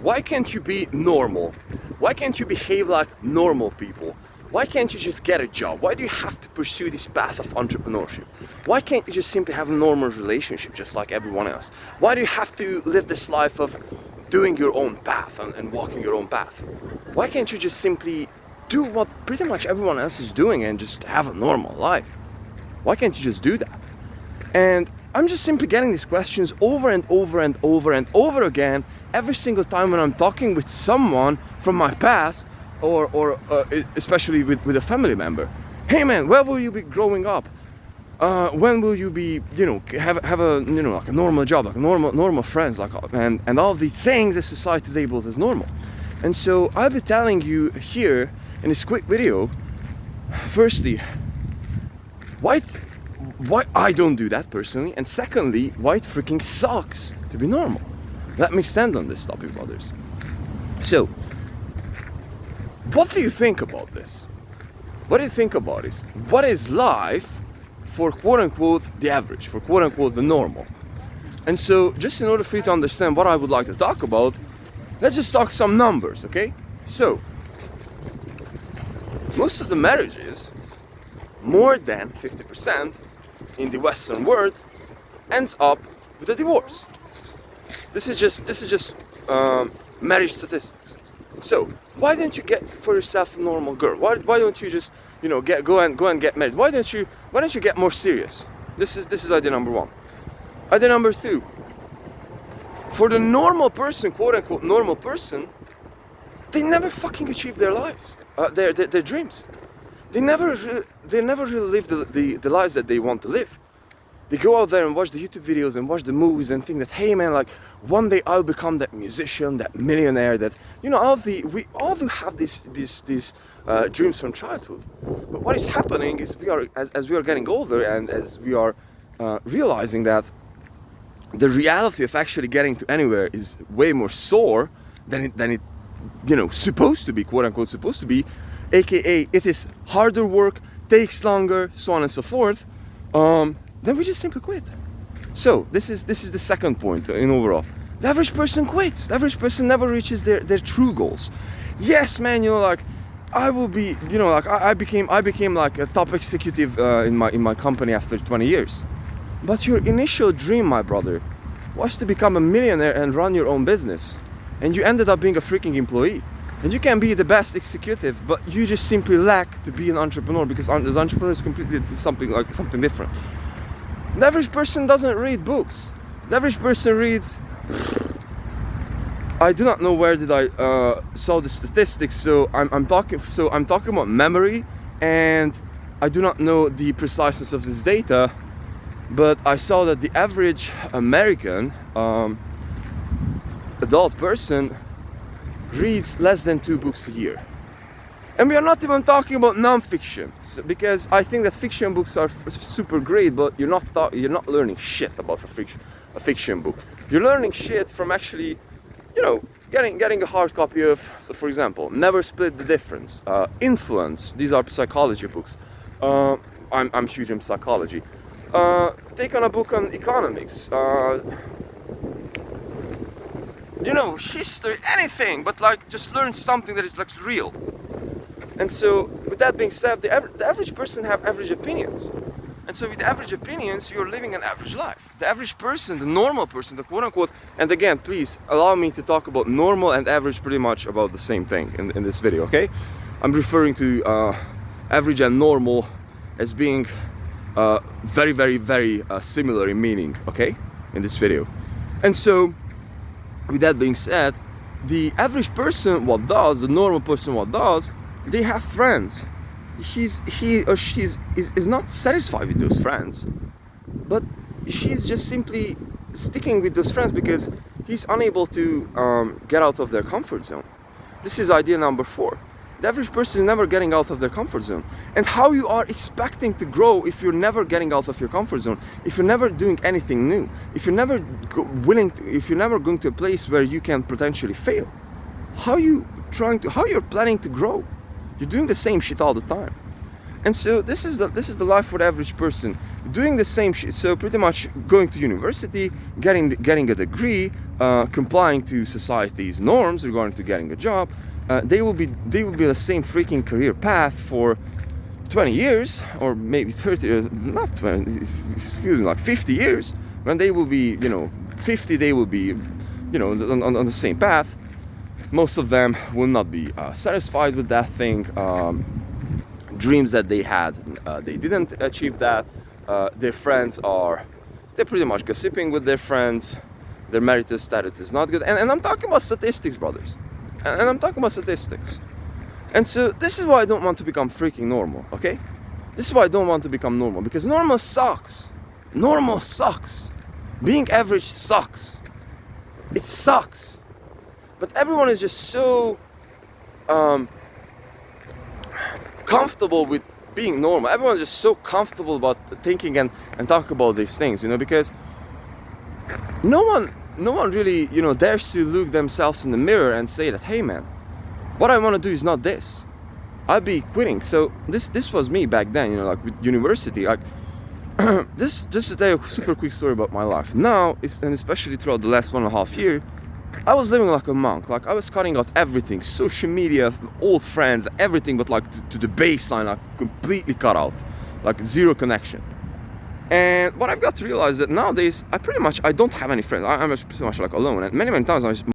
Why can't you be normal? Why can't you behave like normal people? Why can't you just get a job? Why do you have to pursue this path of entrepreneurship? Why can't you just simply have a normal relationship just like everyone else? Why do you have to live this life of doing your own path and walking your own path? Why can't you just simply do what pretty much everyone else is doing and just have a normal life? Why can't you just do that? And I'm just simply getting these questions over and over and over and over again every single time when I'm talking with someone from my past or especially with a family member. Hey man, where will you be growing up? When will you be, have a, like a normal job, like normal friends, like and all the things that society labels as normal. And so I'll be telling you here in this quick video, firstly, why I don't do that personally, and secondly, why it freaking sucks to be normal. Let me stand on this topic, brothers. So, what do you think about this? What do you think about this? What is life for quote-unquote the average, for quote-unquote the normal? And so, just in order for you to understand what I would like to talk about, let's just talk some numbers, okay? So, most of the marriages, more than 50% in the Western world, ends up with a divorce. This is just marriage statistics. So why don't you get for yourself a normal girl? Why don't you just go and get married? Why don't you get more serious? This is idea number one. Idea number two. For the normal person, quote unquote normal person, they never fucking achieve their lives, their dreams. They never really live the lives that they want to live. They go out there and watch the YouTube videos and watch the movies and think that, hey man, like one day I'll become that musician, that millionaire, that we all do have these dreams from childhood. But what is happening is as we are getting older and as we are realizing that the reality of actually getting to anywhere is way more sore than it supposed to be, quote unquote supposed to be, aka it is harder work, takes longer, so on and so forth. Then we just simply quit. So this is the second point in overall. The average person quits. The average person never reaches their true goals. Yes, man, like I will be, like I became like a top executive in my company after 20 years. But your initial dream, my brother, was to become a millionaire and run your own business. And you ended up being a freaking employee. And you can be the best executive, but you just simply lack to be an entrepreneur, because as entrepreneur is completely something different. The average person doesn't read books. The average person reads. I do not know where did I saw the statistics. So I'm talking about memory, and I do not know the preciseness of this data, but I saw that the average American adult person reads less than 2 books a year. And we are not even talking about non-fiction, because I think that fiction books are super great, but you're not learning shit about a fiction book. You're learning shit from actually, getting a hard copy of, so for example, Never Split the Difference, Influence. These are psychology books. I'm huge in psychology. Take on a book on economics. History, anything, but like just learn something that is like real. And so, with that being said, the average person have average opinions. And so with average opinions, you're living an average life. The average person, the normal person, the quote unquote, and again, please allow me to talk about normal and average pretty much about the same thing in this video, okay? I'm referring to average and normal as being very, very, very similar in meaning, okay? In this video. And so, with that being said, the average person, the normal person, they have friends. He or she is not satisfied with those friends, but she's just simply sticking with those friends because he's unable to get out of their comfort zone. This is idea number 4. The average person is never getting out of their comfort zone. And how you are expecting to grow if you're never getting out of your comfort zone, if you're never doing anything new, if you're never if you're never going to a place where you can potentially fail? How you're planning to grow? You're doing the same shit all the time. And so this is the life for the average person, doing the same shit. So pretty much going to university, getting a degree, complying to society's norms regarding to getting a job, they will be the same freaking career path for 20 years, or maybe 30 years, not 20, excuse me, like 50 years. When they will be, 50, they will be, on the same path. Most of them will not be satisfied with that thing. Dreams that they had, they didn't achieve that. Their friends they're pretty much gossiping with their friends. Their marital status is not good. And I'm talking about statistics, brothers. And I'm talking about statistics. And so this is why I don't want to become freaking normal, okay? This is why I don't want to become normal, because normal sucks. Normal sucks. Being average sucks. It sucks. But everyone is just so comfortable with being normal. Everyone's just so comfortable about thinking and talking about these things, because no one really, dares to look themselves in the mirror and say that, hey man, what I want to do is not this. I'll be quitting. So this was me back then, like with university. Like just to tell you a super quick story about my life. Now, and especially throughout the last 1.5 years, I was living like a monk. Like I was cutting out everything, social media, old friends, everything, but like to the baseline, like completely cut out, like zero connection. And what I've got to realize that nowadays, I don't have any friends. I'm pretty much like alone. And many times